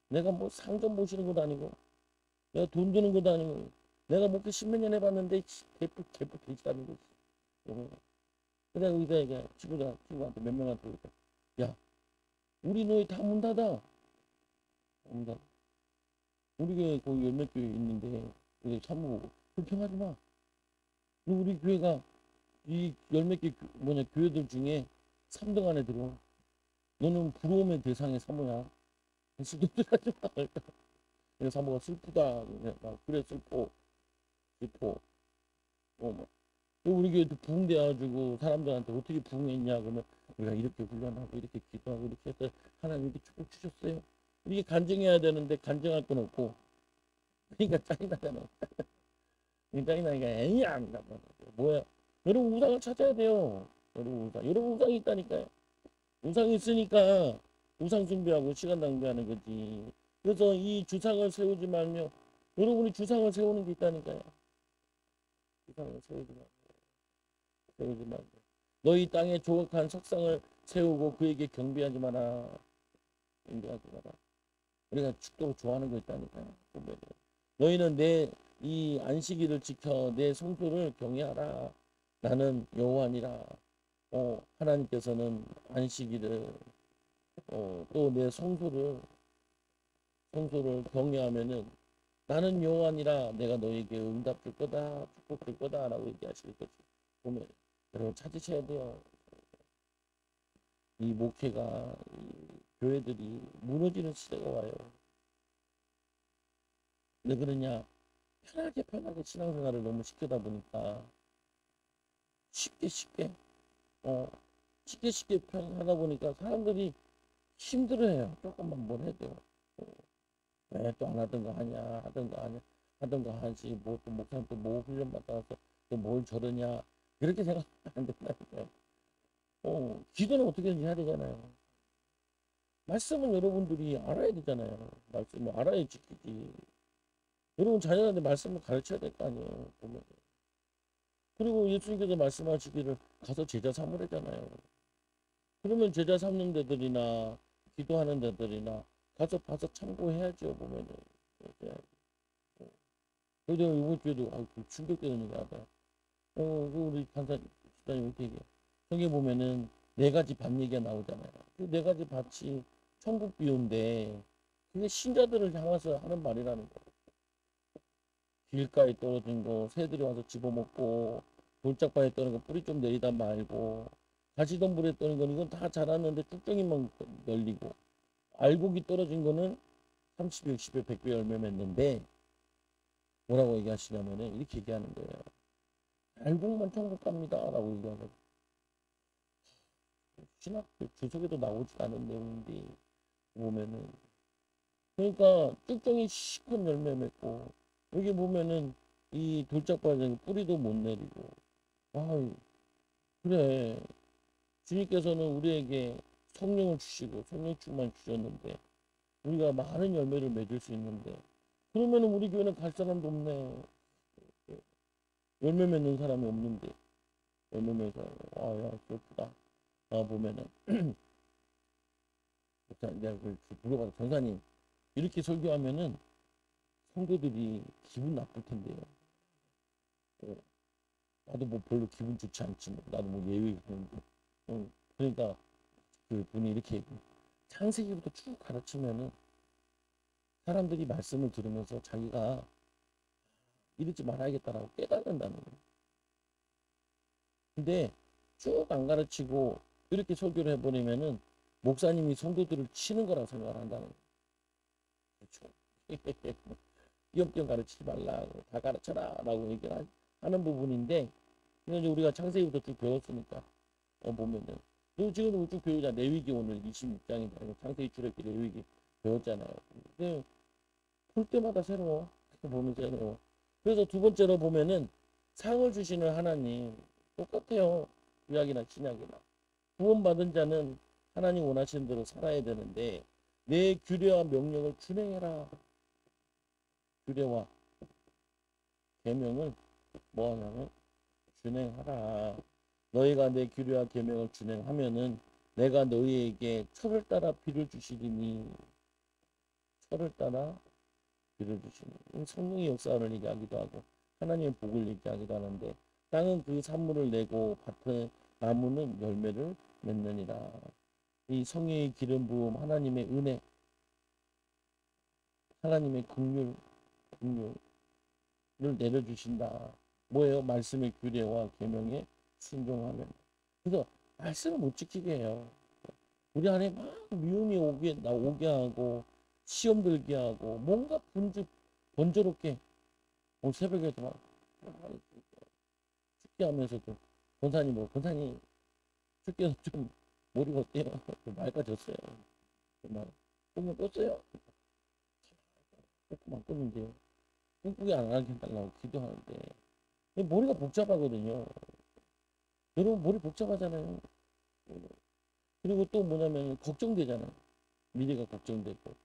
내가 뭐 상점 보시는 것도 아니고 내가 돈 드는 것도 아니고 내가 목회 십몇 년 해봤는데 개뿔 개치다는 거지. 그래 여기서 이게 친구한테 몇 명한테 그러니까 야 우리 너희 다 문 닫아. 문 닫아. 우리 교회 거기 열몇 교회 있는데 여기 사무보고 불평하지 마. 우리 교회가 이 열몇 개 교회들 중에 3등 안에 들어. 너는 부러움의 대상의 사모야. 슬프하지 마. 그래서 사모가 슬프다. 그래 슬퍼. 뭐. 우리 교회도 부흥돼가지고 사람들한테 어떻게 부흥했냐 그러면 우리가 이렇게 훈련하고 이렇게 기도하고 이렇게 해서 하나님 이렇게 축복 주셨어요. 이렇게 간증해야 되는데 간증할 건 없고 그러니까 짜증나잖아. 짜증나니까 에이 안 나가. 뭐야? 여러분 우상을 찾아야 돼요. 여러분 우상이 있다니까요. 우상이 있으니까 우상 숭배하고 시간 낭비하는 거지. 그래서 이 주상을 세우지 말며 여러분이 주상을 세우는 게 있다니까요. 주상을 세우지 말고 너희 땅에 조각한 석상을 세우고 그에게 경배하지 마라. 경배하지 마라. 우리가 축도를 좋아하는 거 있다니까요. 보면 너희는 내 이 안식일을 지켜 내 성소를 경외하라. 나는 여호와니라. 하나님께서는 안식일을 또 내 성소를 경외하면은 나는 여호와니라. 내가 너에게 응답 줄 거다. 축복 줄 거다라고 얘기하실 거지. 보면 여러분 찾으셔야 돼요. 이 목회가 이 교회들이 무너지는 시대가 와요. 왜 그러냐? 편하게 신앙생활을 너무 시키다 보니까 쉽게 쉽게 하다 보니까 사람들이 힘들어해요. 조금만 뭘 해도 왜 또 안 하던 거 하냐, 하던 거 하지. 뭐 또 목사님 또 뭐 훈련 받다 와서 또 뭘 저러냐 그렇게 생각하면 안 된다니까요. 기도는 어떻게든지 해야 되잖아요. 말씀은 여러분들이 알아야 되잖아요. 말씀을 알아야 지키지. 여러분 자녀한테 말씀을 가르쳐야 될 거 아니에요. 보면. 그리고 예수님께서 말씀하시기를 가서 제자 삼으래잖아요. 그러면 제자 삼는 데들이나 기도하는 데들이나 가서 참고해야죠. 보면은. 그래도 이번 주에도 충격되는 얘기 하다. 우리 판사님 이렇게 얘기해. 여기 보면은 네 가지 밭 얘기가 나오잖아요. 그 네 가지 밭이 천국 비유인데 그게 신자들을 향해서 하는 말이라는 거예요. 길가에 떨어진 거 새들이 와서 집어먹고 돌짝바에 떨어진 거 뿌리 좀 내리다 말고 가시덤불에 떨어진 건 이건 다 자랐는데 쭉정이만 열리고 알곡이 떨어진 거는 30배, 60배, 100배 열매 맺는데 뭐라고 얘기하시냐면은 이렇게 얘기하는 거예요. 알곡만 천국 갑니다 라고 얘기하는 신학교 주석에도 나오지 않은 내용인데 보면은 그러니까 쭉정이 시큰 열매 맺고 여기 보면은 이 돌짝바에 뿌리도 못 내리고 아 그래 주님께서는 우리에게 성령을 주시고 성령 충만 주셨는데 우리가 많은 열매를 맺을 수 있는데 그러면은 우리 교회는 갈 사람도 없네. 열매 맺는 사람이 없는데 열매 맺는 사람이 아야 슬프다. 보면은 내가 물어봐서 전사님 이렇게 설교하면은 성도들이 기분 나쁠 텐데요. 나도 뭐 별로 기분 좋지 않지 뭐. 나도 뭐 예외 그런데 그러니까 그 분이 이렇게 창세기부터 쭉 가르치면은 사람들이 말씀을 들으면서 자기가 이러지 말아야겠다라고 깨닫는다는 거예요. 근데 쭉 안 가르치고 이렇게 설교를 해버리면은 목사님이 성도들을 치는 거라고 생각을 한다는 거예요. 그렇죠. 띄엄띄엄 가르치지 말라고 다 가르쳐라 라고 얘기를 하는 부분인데 이제 우리가 창세기부터 쭉 배웠으니까 보면은 그리고 지금 쭉 배우자 레위기 오늘 26장인데 창세기 출애굽기 레위기 배웠잖아요. 근데 볼 때마다 새로워. 보면 새로워. 그래서 두 번째로 보면은 상을 주시는 하나님 똑같아요. 구약이나 신약이나 구원받은 자는 하나님 원하시는 대로 살아야 되는데 내 규례와 명령을 준행해라. 규례와 계명을 뭐 하냐면 준행하라. 너희가 내 규례와 계명을 준행하면은 내가 너희에게 철을 따라 비를 주시리니 철을 따라 비를 주시니 성령의 역사를 얘기하기도 하고 하나님의 복을 얘기하기도 하는데 땅은 그 산물을 내고 밭의 나무는 열매를 맺느니라. 이 성령의 기름 부음 하나님의 은혜 하나님의 긍휼을 내려주신다. 뭐예요? 말씀의 규례와 계명에 순종하면. 그래서 말씀을 못 지키게 해요. 우리 안에 막 미움이 오게 하고 시험 들게 하고 뭔가 번거롭게 새벽에도 막 축제 하면서도 권사님 축제는 좀 머리가 어때요? 맑아졌어요. 정말 꿈을 꿨어요. 꿈만 꿨는데요. 꿈꾸기 안 하게 해달라고 기도하는데 머리가 복잡하거든요. 여러분 머리 복잡하잖아요. 그리고 또 뭐냐면 걱정되잖아요. 미래가 걱정되고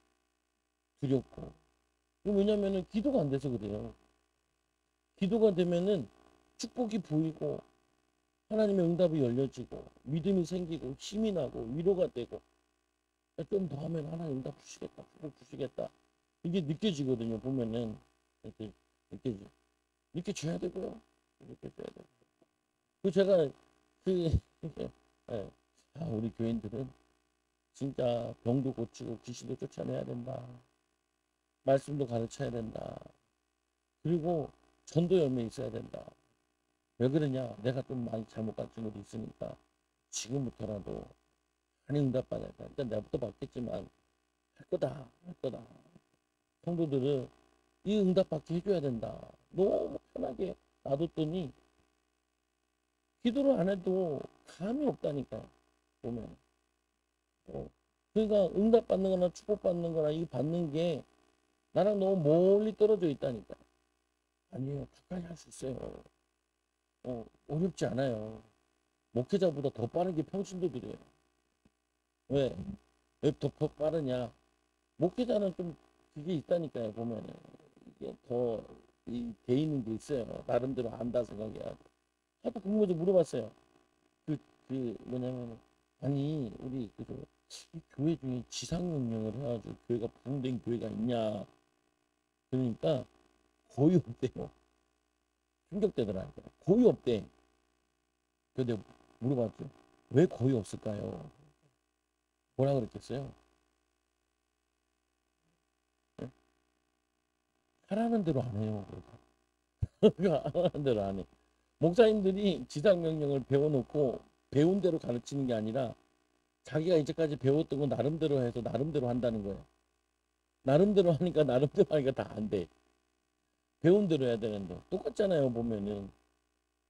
두렵고. 왜냐면은 기도가 안 돼서 그래요. 기도가 되면은 축복이 보이고 하나님의 응답이 열려지고 믿음이 생기고 힘이 나고 위로가 되고 좀 더 하면 하나님 응답 주시겠다, 축복 주시겠다. 이게 느껴지거든요. 보면은 이렇게 느껴지, 느껴져야 되고요. 느껴져야 되고. 그 제가 그 예. 우리 교인들은 진짜 병도 고치고 귀신도 쫓아내야 된다. 말씀도 가르쳐야 된다. 그리고 전도 열매 있어야 된다. 왜 그러냐? 내가 좀 많이 잘못 가르친 것도 있으니까 지금부터라도 많이 응답받아야 돼. 일단 내가부터 받겠지만 할 거다. 할 거다. 성도들을 이 응답받게 해줘야 된다. 너무 편하게 놔뒀더니 기도를 안 해도 감이 없다니까. 보면. 그러니까 응답받는 거나 축복받는 거나 이 받는 게 나랑 너무 멀리 떨어져 있다니까. 아니에요. 가까이 할 수 있어요. 어렵지 않아요. 목회자보다 더 빠른 게 평신도들이에요. 왜? 왜 더 빠르냐? 목회자는 좀 그게 있다니까요. 보면은 이게 더 돼 있는 게 있어요. 나름대로 안다 생각해야 돼. 하도 그런 거좀 물어봤어요. 그, 뭐냐면 아니 우리 이 교회 중에 지상명령을 해가지고 교회가 부흥된 교회가 있냐? 그러니까 거의 없대요. 충격되더라고요. 거의 없대. 근데 물어봤죠. 왜 거의 없을까요? 뭐라 그랬겠어요? 네? 하라는 대로 안 해요. 하라는 대로 안 해. 목사님들이 지상명령을 배워놓고 배운 대로 가르치는 게 아니라 자기가 이제까지 배웠던 거 나름대로 해서 나름대로 한다는 거예요. 나름대로 하니까 나름대로 하니까 다 안 돼. 배운 대로 해야 되는데 똑같잖아요. 보면은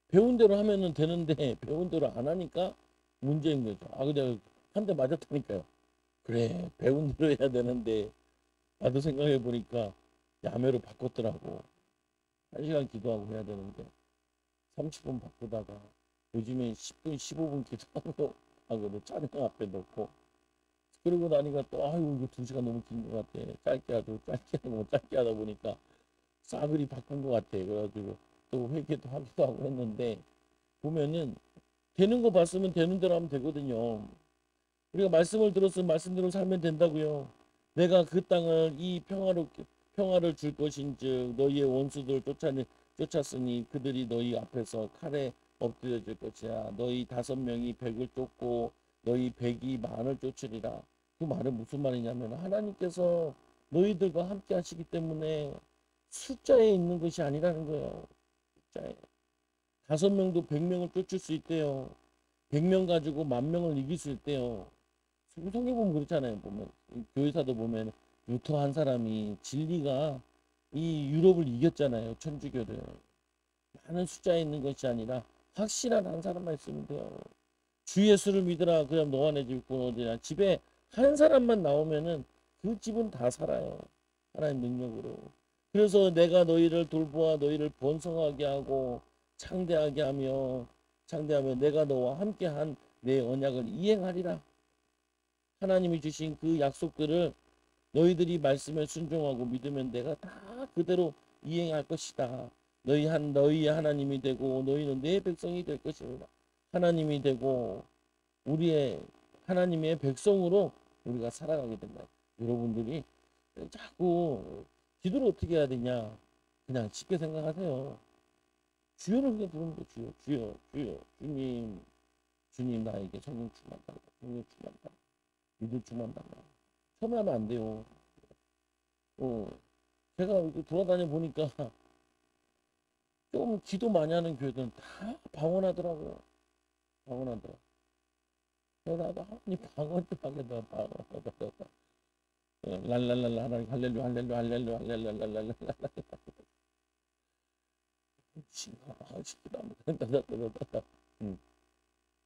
배운 대로 하면은 되는데 배운 대로 안 하니까 문제인 거죠. 그냥 한 대 맞았다니까요. 그래 배운 대로 해야 되는데 나도 생각해 보니까 야매로 바꿨더라고. 1시간 기도하고 해야 되는데 30분 바꾸다가 요즘에 10분 15분 기도하고 하거든. 찬양 앞에 놓고 그러고 나니까 또 아유 이거 2시간 너무 긴 것 같아. 짧게 하다 보니까 싸그리 바꾼 것 같아. 그래가지고 또 회개도 하기도 하고 했는데 보면은 되는 거 봤으면 되는 대로 하면 되거든요. 우리가 말씀을 들었으면 말씀대로 살면 된다고요. 내가 그 땅을 이 평화를 줄 것인즉 너희의 원수들 쫓았으니 그들이 너희 앞에서 칼에 엎드려질 것이야. 너희 5명이 100을 쫓고 너희 100이 만을 쫓으리라. 그 말은 무슨 말이냐면 하나님께서 너희들과 함께 하시기 때문에 숫자에 있는 것이 아니라는 거예요. 숫자에. 5명도 100명을 쫓을 수 있대요. 100명 가지고 10,000명을 이길 수 있대요. 성경 보면 그렇잖아요. 보면 교회사도 보면 루터 한 사람이 진리가 이 유럽을 이겼잖아요. 천주교를. 많은 숫자에 있는 것이 아니라 확실한 한 사람만 있으면 돼요. 주 예수를 믿으라. 그럼 너와 내 집은 어디냐. 집에 한 사람만 나오면은 그 집은 다 살아요. 하나님 능력으로. 그래서 내가 너희를 돌보아 너희를 번성하게 하고 창대하며 내가 너와 함께한 내 언약을 이행하리라. 하나님이 주신 그 약속들을 너희들이 말씀에 순종하고 믿으면 내가 다 그대로 이행할 것이다. 너희 하나님이 되고 너희는 내 백성이 될 것입니다. 하나님이 되고 우리의 하나님의 백성으로 우리가 살아가게 된다. 여러분들이 자꾸 기도를 어떻게 해야 되냐? 그냥 쉽게 생각하세요. 주여를 그냥 부르는 거 주여, 주님 나에게 성령 충만달라, 성령 충만달라, 믿음 충만달라. 처음에 하면 안 돼요. 제가 이렇게 돌아다녀 보니까 좀 기도 많이 하는 교회들은 다 방언하더라고요. 방언하더라. 그래서 나도 하나님 방언 좀 하겠다. 방언하더라. 랄랄랄라 하나님 할렐루야 할렐루야 할렐루야 할렐루야 할렐루야 시키다.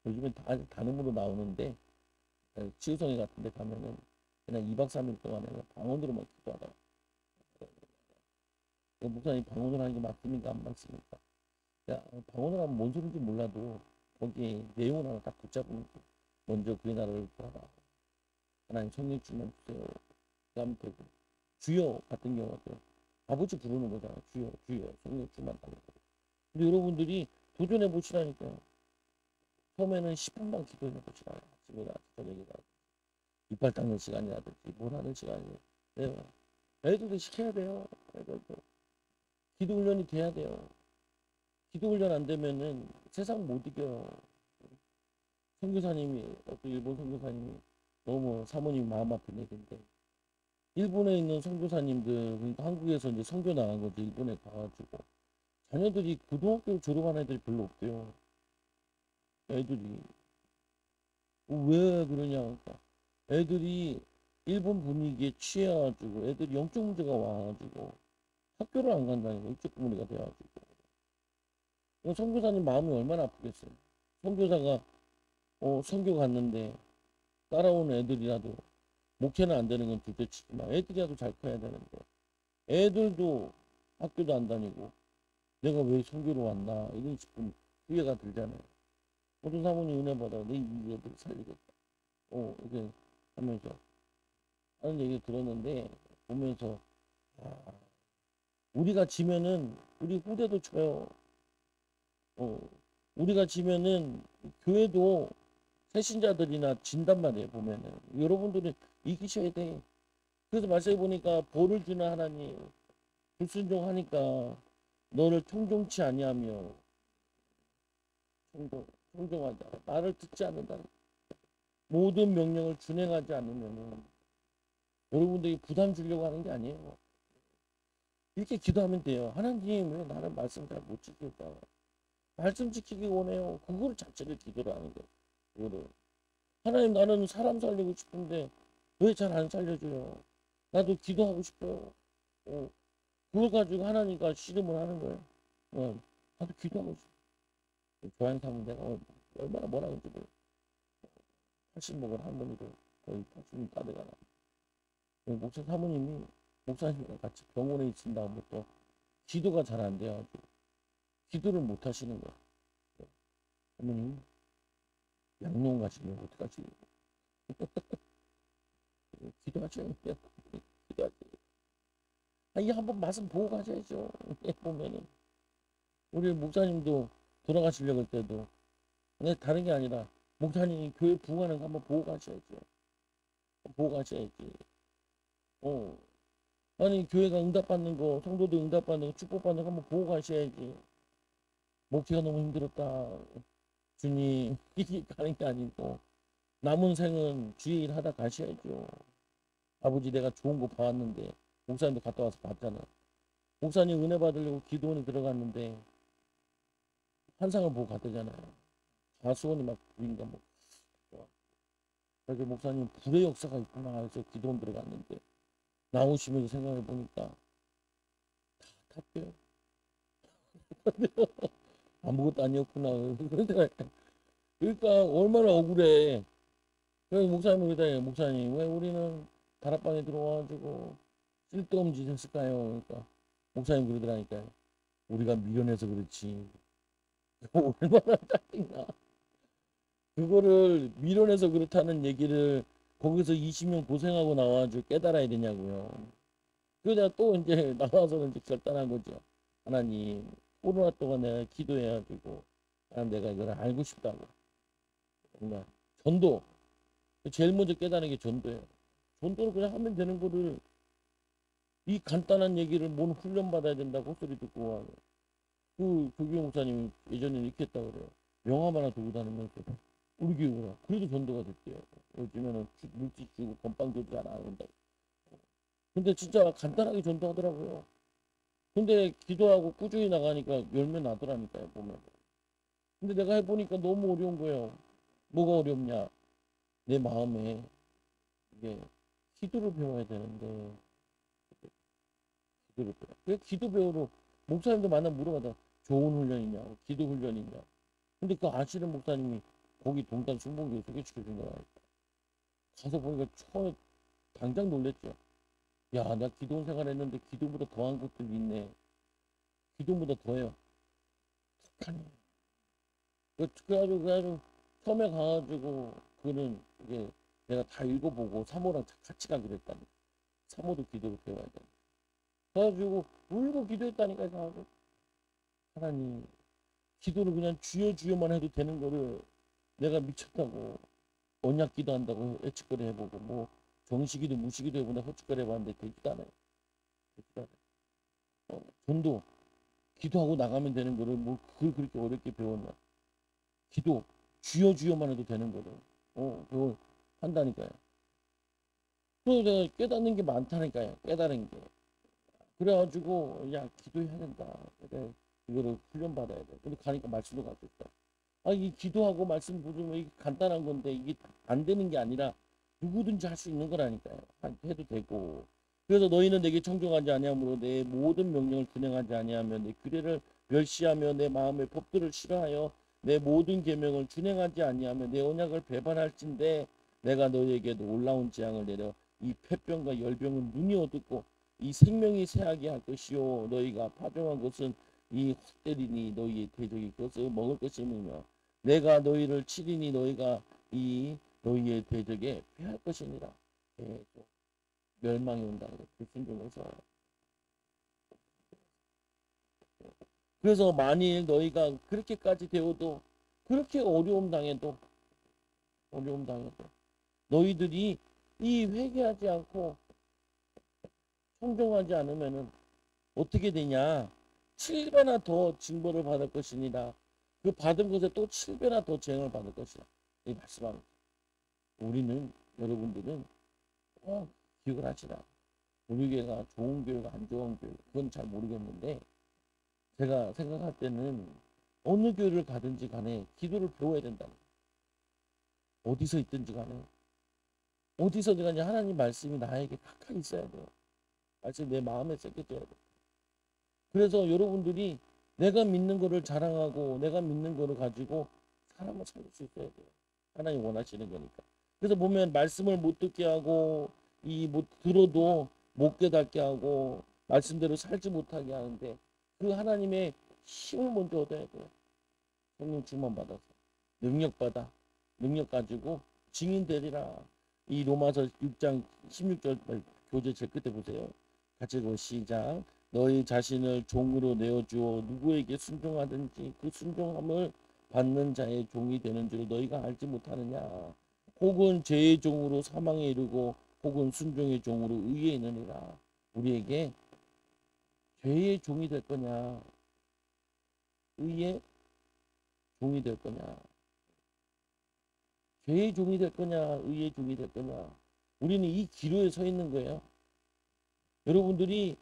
요즘엔 다 단음으로 나오는데 치유성이 같은 데 가면은 그냥 2박 3일 동안에 방언으로만 기도하다가 목사님 방언을 하는 게 맞습니까? 안 맞습니까? 야, 방언을 하면 뭔 소리인지 몰라도 거기에 내용을 하나 딱 붙잡으면 돼. 먼저 그의 나라를 구하라. 하나님 성령 충만 주세요. 그 다음에 되고 주여 같은 경우도 아버지 부르는 거잖아. 주여 주여 성령 충만 달라고. 근데 여러분들이 도전해 보시라니까요. 처음에는 10분만 기도해 보시라. 아침이나 저녁이나 이빨 닦는 시간이라든지 뭘 하는 시간이에요. 네. 애들도 시켜야 돼요. 애들도 기도 훈련이 돼야 돼요. 기도 훈련 안 되면은 세상 못 이겨요. 선교사님이 어떤 일본 선교사님이 너무 사모님 마음 아픈 얘기인데 일본에 있는 선교사님들 그러니까 한국에서 이제 선교 나간 거지 일본에 가가지고 자녀들이 고등학교 졸업한 애들이 별로 없대요. 애들이 왜 그러냐 그러니까 애들이 일본 분위기에 취해가지고 애들이 영적 문제가 와가지고 학교를 안 간다니까 일찍 부모니가 돼가지고 선교사님 마음이 얼마나 아프겠어요. 선교사가 선교 갔는데 따라오는 애들이라도 목회는 안 되는 건 둘째치지만 애들이라도 잘 커야 되는데 애들도 학교도 안 다니고 내가 왜 선교로 왔나 이런 싶은 후회가 들잖아요. 모든 사모님 은혜 받아 내 이 애들 살리겠다. 이렇게 하면서 하는 얘기 들었는데 보면서 아, 우리가 지면은 우리 후대도 쳐요. 어, 우리가 지면은 교회도 새신자들이나 진단 말이에요. 보면은 여러분들은 이기셔야 돼. 그래서 말씀해 보니까 벌을 주는 하나님 불순종하니까 너를 통종치 아니하며 통종하지 않아. 말을 듣지 않는다. 모든 명령을 준행하지 않으면은 여러분들이 부담 주려고 하는 게 아니에요. 이렇게 기도하면 돼요. 하나님 왜 나는 말씀 잘 못 지킬까? 말씀 지키기 원해요. 그걸 자체를 기도를 하는 거예요. 그거를. 하나님 나는 사람 살리고 싶은데 왜 잘 안 살려줘요? 나도 기도하고 싶어요. 어, 그걸 가지고 하나님과 씨름을 하는 거예요. 나도 기도하고 싶어. 교양 사면 내가 얼마나 뭐라 그런지 몰라. 80먹은 할머니도 거의 80이 다 돼가나. 목사 사모님이 목사님과 같이 병원에 있은 다음부터 기도가 잘 안 돼가지고 기도를 못 하시는 거야. 사모님 양농 가시면 어떡하지? 기도하셔야 돼요. 기도하셔야 이 한번 맛은 보고 가셔야죠. 보면은 우리 목사님도 돌아가시려고 할 때도 근데 다른 게 아니라 목사님이 교회 부흥하는 거 한번 보고 가셔야죠. 보고 가셔야지. 어. 아니 교회가 응답받는 거 성도들 응답받는 거 축복받는 거 한번 보고 가셔야지. 목회가 너무 힘들었다. 주님 이게 가는 게 아니고 남은 생은 주의 일 하다 가셔야죠. 아버지 내가 좋은 거 봐왔는데 목사님도 갔다 와서 봤잖아. 목사님 은혜 받으려고 기도원에 들어갔는데 환상을 보고 갔다잖아요. 가수원이 막 보인다 뭐. 그래서 목사님 불의 역사가 있구나 해서 기도원 들어갔는데 나오시면서 생각해 보니까 다 탔대요. 아무것도 아니었구나. 그러니까 얼마나 억울해. 그래서 목사님이 그러잖아요. 목사님 왜 우리는 다락방에 들어와가지고 쓸데없는 짓 했을까요? 그러니까 목사님 그러더라니까요. 우리가 미련해서 그렇지. 얼마나 짜증나. 그거를 미련해서 그렇다는 얘기를 거기서 20년 고생하고 나와가지고 깨달아야 되냐고요. 그러다 또 이제 나와서는 이제 결단한 거죠. 하나님 코로나 동안 내가 기도해가지고 하나님 내가 이걸 알고 싶다고. 정말 전도 제일 먼저 깨달은 게 전도예요. 전도를 그냥 하면 되는 거를 이 간단한 얘기를 뭔 훈련 받아야 된다고 소리 듣고 와. 그 조규 목사님이 예전에 이렇게 했다 그래요. 명함 하나 들고 다니면서 우리 교회가 그래도 전도가 됐대요. 요즘에는 물질 주고 건빵 조절 안 한다고. 근데 진짜 간단하게 전도하더라고요. 근데 기도하고 꾸준히 나가니까 열매 나더라니까요 보면. 근데 내가 해보니까 너무 어려운 거예요. 뭐가 어렵냐? 내 마음에 이게 기도를 배워야 되는데 기도를 배워. 왜 기도 배우러 목사님도 만나 물어봐다 좋은 훈련이냐, 기도 훈련이냐. 근데 그 아시는 목사님이 거기 동탄 순복교 소개시켜 준 거야. 가서 보니까 처음에 당장 놀랬죠. 야, 나 기도 생활 했는데 기도보다 더한 것들이 있네. 기도보다 더해요. 착하네. 그래가지고 처음에 가가지고 그는 이게 내가 다 읽어보고 사모랑 같이 가기로 했다니. 사모도 기도를 배워야 돼. 그래가지고 울고 기도했다니까. 가지고 하나님, 기도를 그냥 주여 주여만 해도 되는 거를 내가 미쳤다고 언약 기도한다고 애측거리 해보고 뭐 정식기도 무식기도 해보나 헛짓거리 해봤는데 되지도 않아요. 되지도 않아요. 전도 기도하고 나가면 되는 거를 뭐 그걸 그렇게 어렵게 배웠나. 기도 주여 주여만 해도 되는 거를 그걸 한다니까요. 그래서 내가 깨닫는 게 많다니까요. 깨달은 게. 그래가지고 야 기도해야 된다. 그래 이거를 훈련받아야 돼. 근데 가니까 말씀도 갖고 있다. 아, 이 기도하고 말씀 부르면 이게 간단한 건데 이게 안 되는 게 아니라 누구든지 할 수 있는 거라니까요. 해도 되고. 그래서 너희는 내게 청종하지 아니하므로 내 모든 명령을 준행하지 아니하며 내 규례를 멸시하며 내 마음의 법들을 싫어하여 내 모든 계명을 준행하지 아니하며 내 언약을 배반할진대 내가 너희에게 놀라운 재앙을 내려 이 폐병과 열병은 눈이 어둡고 이 생명이 쇠하게 할 것이요 너희가 파종한 것은 이 헛되리니 너희의 대적이 그것을 먹을 것이며 내가 너희를 치리니 너희가 이 너희의 대적에 패할 것이니라. 멸망이 온다. 불순종해서. 그래서 만일 너희가 그렇게까지 되어도 그렇게 어려움 당해도 너희들이 이 회개하지 않고 청종하지 않으면은 어떻게 되냐? 7배나 더 징벌을 받을 것이니라. 그 받은 것에 또 7배나 더 재앙을 받을 것이라. 이 말씀합니다. 우리는 여러분들은 꼭 기억을 하시라. 우리 교회가 좋은 교회가 안 좋은 교회 그건 잘 모르겠는데 제가 생각할 때는 어느 교회를 가든지 간에 기도를 배워야 된다. 어디서 있든지 간에 어디서든 간에 하나님 말씀이 나에게 가까이 있어야 돼요. 말씀이 내 마음에 새겨져야 돼요. 그래서 여러분들이 내가 믿는 거를 자랑하고 내가 믿는 거를 가지고 사람을 살릴 수 있어야 돼요. 하나님 원하시는 거니까. 그래서 보면 말씀을 못 듣게 하고 이 못 들어도 못 깨닫게 하고 말씀대로 살지 못하게 하는데 그 하나님의 힘을 먼저 얻어야 돼요. 성령 충만 받아서 능력 가지고 증인 되리라. 이 로마서 6장 16절 교재 제 끝에 보세요. 같이 읽어 시작. 너희 자신을 종으로 내어주어 누구에게 순종하든지 그 순종함을 받는 자의 종이 되는 줄 너희가 알지 못하느냐. 혹은 죄의 종으로 사망에 이르고 혹은 순종의 종으로 의에 이르느니라. 우리에게 죄의 종이 될 거냐 의의 종이 될 거냐. 죄의 종이 될 거냐 의의 종이 될 거냐. 우리는 이 기로에 서 있는 거예요. 여러분들이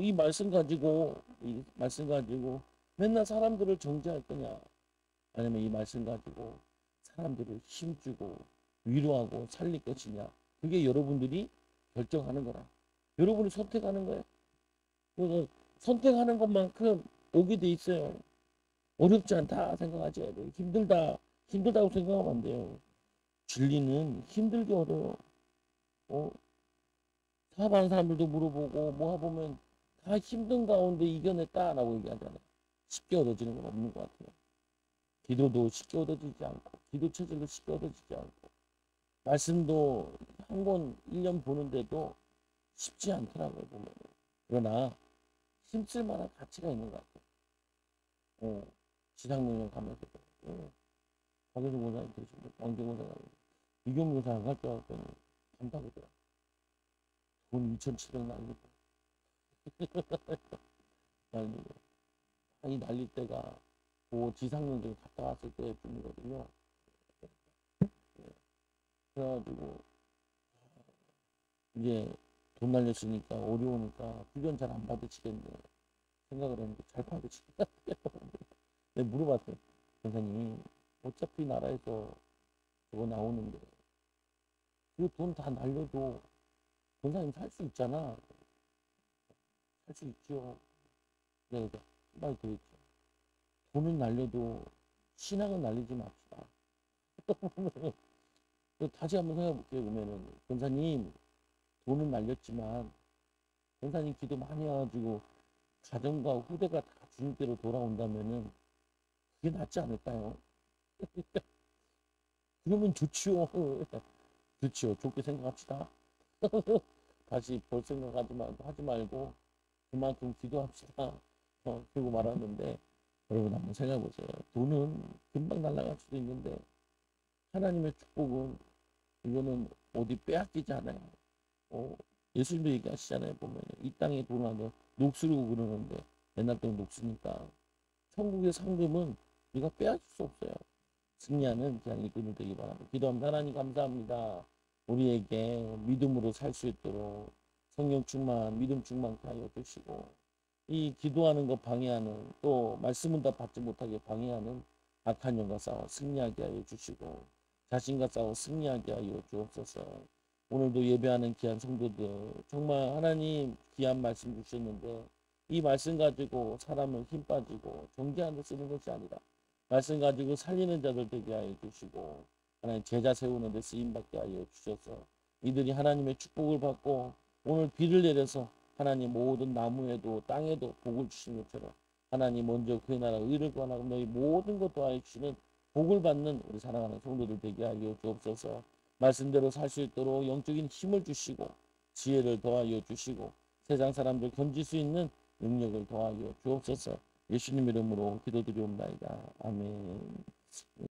이 말씀 가지고 맨날 사람들을 정죄할 거냐 아니면 이 말씀 가지고 사람들을 힘주고 위로하고 살릴 것이냐. 그게 여러분들이 결정하는 거라. 여러분이 선택하는 거예요. 그래서 선택하는 것만큼 오게 돼 있어요. 어렵지 않다 생각하셔야 돼요. 힘들다고 생각하면 안 돼요. 진리는 힘들게 얻어요. 어? 사업하는 사람들도 물어보고 보면 다 힘든 가운데 이겨냈다라고 얘기하잖아요. 쉽게 얻어지는 건 없는 것 같아요. 기도도 쉽게 얻어지지 않고 기도 체질도 쉽게 얻어지지 않고 말씀도 한 권 1년 보는데도 쉽지 않더라고요. 보면. 그러나 힘쓸 만한 가치가 있는 것 같아요. 지상명령 가면서도 박예수 고사님 계시고 왕정고사님 이경고사 안 갈 줄 알았더니 간다고 그러더라고요. 돈 2,700 날리고 날리고 이 날릴 때가 그 지상명령 갔다 왔을 때뿐이거든요. 그래가지고 이제 돈 날렸으니까 어려우니까 훈련 잘 안 받으시겠네 생각을 했는데 잘 받으시더라고요. 내가 물어봤어요. 선생님 어차피 나라에서 그거 나오는데 그 돈 다 날려도 권사님 살 수 있잖아. 살 수 있죠. 내가 말 드렸죠. 돈은 날려도 신앙은 날리지 맙시다. 다시 한번 생각해 볼게요. 그러면은 권사님 돈은 날렸지만 권사님 기도 많이 해가지고 가정과 후대가 다 주님께로 돌아온다면은 그게 낫지 않을까요? 그러면 좋지요. 그렇죠. 좋게 생각합시다. 다시 볼 하지 말고 그만큼 기도합시다. 그리고 말하는데 여러분 한번 생각해 보세요. 돈은 금방 날아갈 수도 있는데 하나님의 축복은 이거는 어디 빼앗기지 않아요. 어, 예수님도 얘기하시잖아요. 보면 이 땅에 돈 하면 녹슬고 그러는데 옛날 돈 녹으니까 천국의 상금은 우리가 빼앗을 수 없어요. 승리하는 그냥 이끌이 되기 바랍니다. 기도합니다. 하나님 감사합니다. 우리에게 믿음으로 살 수 있도록 성령 충만, 믿음 충만케 하여 주시고 이 기도하는 것 방해하는 또 말씀은 다 받지 못하게 방해하는 악한 영과 싸워 승리하게 하여 주시고 자신과 싸워 승리하게 하여 주옵소서. 오늘도 예배하는 귀한 성도들 정말 하나님 귀한 말씀 주셨는데 이 말씀 가지고 사람을 힘 빠지고 정죄하는 데 쓰는 것이 아니라 말씀 가지고 살리는 자들 되게 하여 주시고 하나님 제자 세우는 데 쓰임받게 하여 주셔서 이들이 하나님의 축복을 받고 오늘 비를 내려서 하나님 모든 나무에도 땅에도 복을 주시는 것처럼 하나님 먼저 그의 나라 의를 구하고 너희 모든 것 도와해 주시는 복을 받는 우리 사랑하는 성도들 되게 하여 주옵소서. 말씀대로 살 수 있도록 영적인 힘을 주시고 지혜를 더하여 주시고 세상 사람들 건질 수 있는 능력을 더하여 주옵소서. 예수님 이름으로 기도드리옵나이다. 아멘.